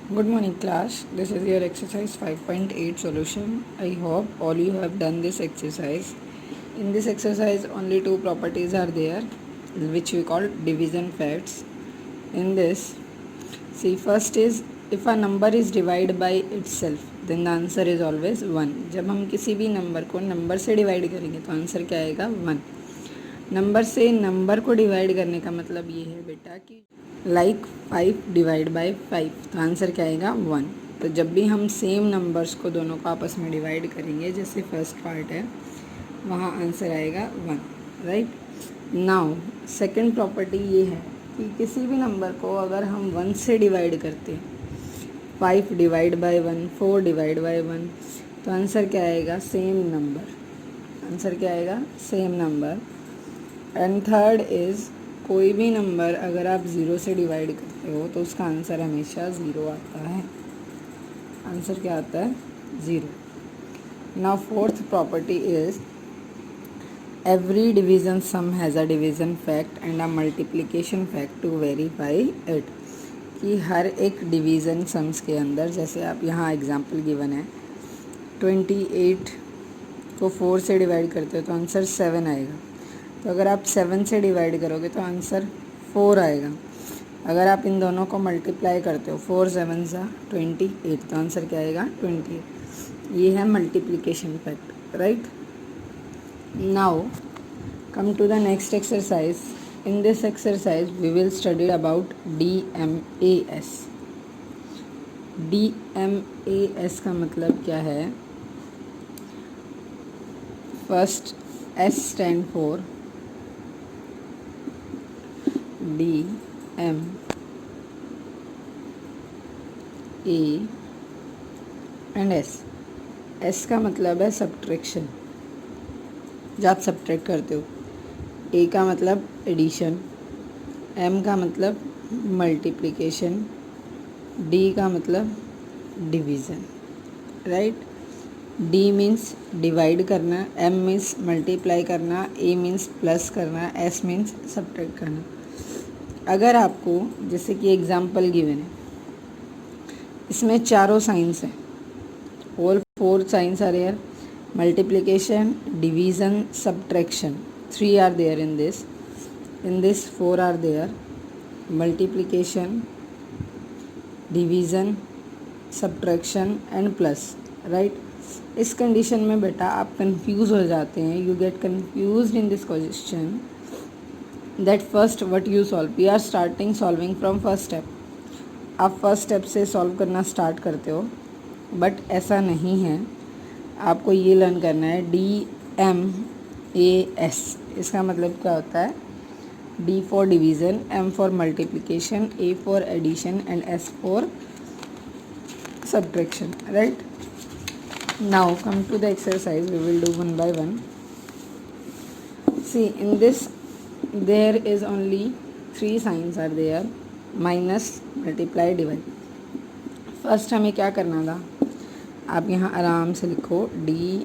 Good morning class. This is your exercise 5.8 solution. I hope all you have done this exercise. In this exercise only two properties are there which we call division facts. In this, see, first is if a number is divided by itself then the answer is always 1. जब हम किसी भी number को number से divide करेंगे तो answer क्या आएगा 1. नंबर से नंबर को डिवाइड करने का मतलब ये है बेटा कि लाइक 5 डिवाइड बाय 5 तो आंसर क्या आएगा 1. तो जब भी हम सेम नंबर्स को दोनों को आपस में डिवाइड करेंगे जैसे फर्स्ट पार्ट है वहाँ आंसर आएगा 1. राइट. नाउ सेकंड प्रॉपर्टी ये है कि किसी भी नंबर को अगर हम 1 से डिवाइड करते हैं 5 डिवाइड बाय 1 4 डिवाइड बाय 1 तो आंसर क्या आएगा सेम नंबर. आंसर क्या आएगा same number. And third is कोई भी नंबर अगर आप ज़ीरो से डिवाइड करते हो तो उसका आंसर हमेशा ज़ीरो आता है. आंसर क्या आता है 0. Now fourth property is every division sum has a division fact and a multiplication fact to verify it. कि हर एक डिवीज़न सम्स के अंदर जैसे आप यहाँ एग्जांपल गिवन है 28 को 4 से डिवाइड करते हो तो आंसर 7 आएगा. तो अगर आप 7 से डिवाइड करोगे तो आंसर 4 आएगा. अगर आप इन दोनों को मल्टीप्लाई करते हो 4 7 सा 28 तो आंसर क्या आएगा 28. ये है multiplication fact. Right. Now come to the next exercise. In this exercise we will study about DMAS. DMAS का मतलब क्या है. First S stand for DMA and S का मतलब है सब्ट्रैक्शन. जब आप सब्ट्रैक्ट करते हो. A का मतलब एडिशन, M का मतलब मल्टीप्लिकेशन, D का मतलब division. Right. D means divide करना, M मीन्स मल्टीप्लाई करना, A मीन्स प्लस करना, S मीन्स सब्ट्रैक्ट करना. अगर आपको जैसे कि एग्जांपल गिवन है इसमें चारों साइंस हैं. All 4 signs are there. Multiplication, division, subtraction 3 are there in this 4 are there. Multiplication, division, subtraction and plus. Right. इस कंडीशन में बेटा आप कंफ्यूज हो जाते हैं. You get confused in this question that first what you solve. We are starting solving from first step. आप first step से solve करना स्टार्ट करते हो बट ऐसा नहीं है. आपको ये लर्न करना है DMAS. इसका मतलब क्या होता है D for division, M for multiplication, A for addition and S for subtraction. Right. Now come to the exercise. We will do one by one. See in this there is only 3 signs are there: minus, multiply, divide. First हमें क्या करना था. आप यहाँ आराम से लिखो DMAS.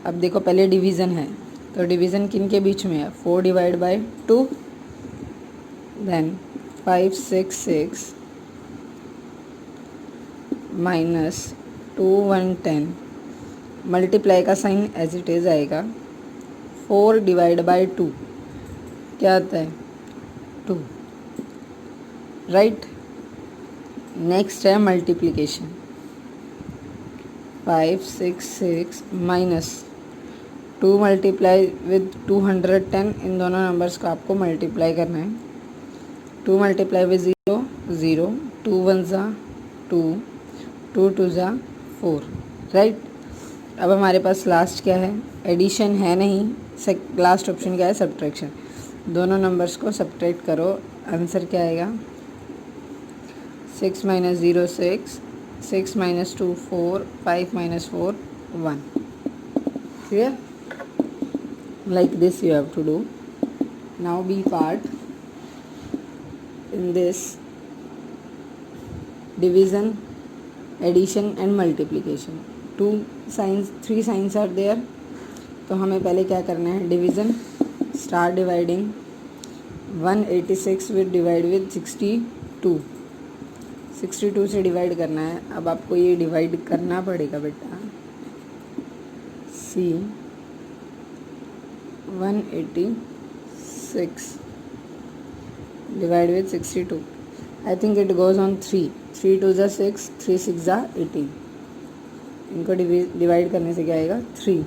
अब देखो पहले डिवीज़न है तो डिवीज़न किन के बीच में है 4 divide by 2, then 5 6 6 minus 2 1 10. Multiply का साइन एज इट इज़ आएगा. 4 डिवाइड बाय 2 क्या आता है 2. राइट. नेक्स्ट है मल्टीप्लिकेशन. 5 6 6 minus 2 multiply with 210. इन दोनों नंबर्स को आपको मल्टीप्लाई करना है. 2 मल्टीप्लाई विद 0 0, 2 1 ज़ा 2, 2 2 ज़ा 4. राइट. अब हमारे पास लास्ट क्या है एडिशन है नहीं. लास्ट ऑप्शन क्या है सब्ट्रैक्शन. दोनों नंबर्स को सब्ट्रैक्ट करो. आंसर क्या आएगा 6 minus 0 6, 6 minus 2 4, 5 minus 4 1. Clear. Like this you have to do. Now B part. In this division, addition and multiplication 3 signs are there. तो हमें पहले क्या करना है division. Start dividing. 186 with divide with 62, 62 से डिवाइड करना है। अब आपको ये डिवाइड करना पड़ेगा बेटा। सी 186 divide with 62, I think it goes on 3, 3 2 ज़ा 6, 3 6 ज़ा 18। इनको डिवाइड करने से क्या आएगा 3।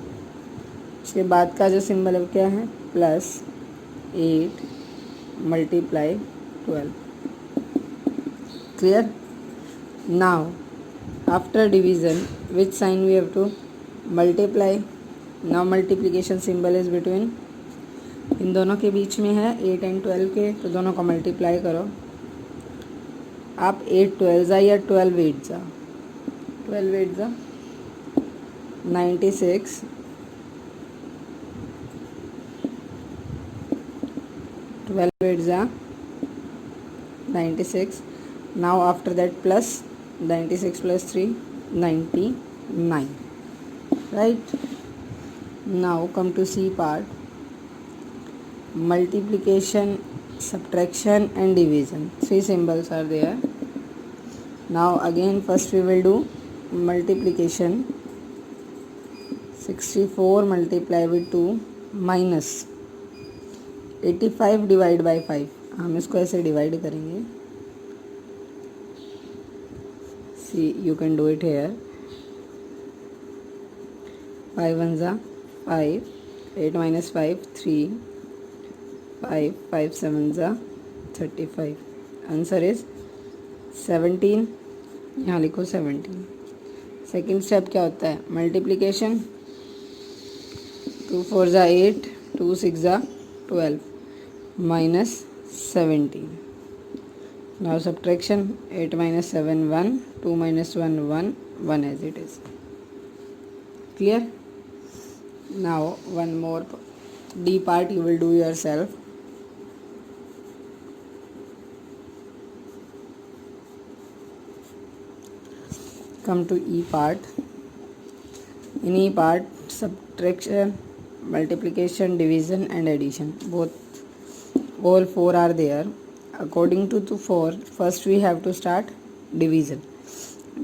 इसके बाद का जो सिंबल है क्या है plus 8 multiply 12। Clear? Now after division which sign we have to multiply. Now multiplication symbol is between, इन दोनों के बीच में है 8 एंड 12 के, तो दोनों को मल्टीप्लाई करो। आप 8 12 ज़ा या 12 8 ज़ा, 12 8 ज़ा 96, 12 8 ज़ा 96। Now after that plus 96 plus 3 99, right? Now come to C part, multiplication, subtraction and division. 3 symbols are there. Now again first we will do multiplication. 64 multiply with 2 minus 85 divide by 5। हम इसको ऐसे डिवाइड करेंगे। See you can do it here. 5 1 ज़ा 5, 8 minus 5 3, 5 5 7 ज़ा 35। Answer is 17। यहाँ लिखो 17। Second step क्या होता है मल्टीप्लिकेशन। 2 4 ज़ा 8, 2 6 ज़ा 12 minus 17. Now subtraction, 8 minus 7 1, 2 minus 1 1, 1 as it is. Clear? Now one more D part you will do yourself. Come to E part. In E part, subtraction, multiplication, division and addition, both all 4 are there. According to 4, first we have to start division.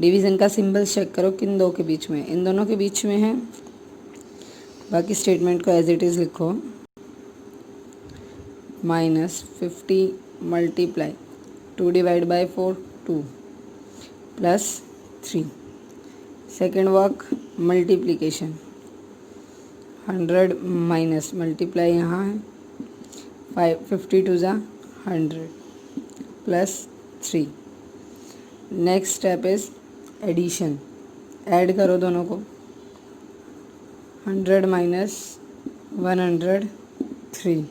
Division का symbol check करो किन दो के बीच में, इन दोनों के बीच में है। बाकी स्टेटमेंट को एज इट इज़ लिखो। -50 multiply 2 divide by 4 2 plus 3। Second work multiplication, 100 minus multiply यहाँ है 52 ज़ा 100 plus 3। Next step is addition, add करो दोनों को। 100 माइनस 103,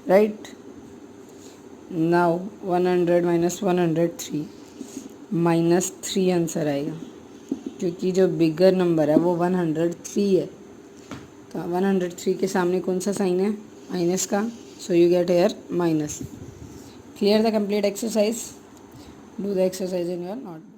राइट। नाउ 100 माइनस 103 माइनस 3 आंसर आएगा, क्योंकि जो बिगर नंबर है वो 103 है। तो 103 के सामने कौन सा साइन है माइनस का, so you get here minus. Clear the complete exercise. Do the exercise in your notebook.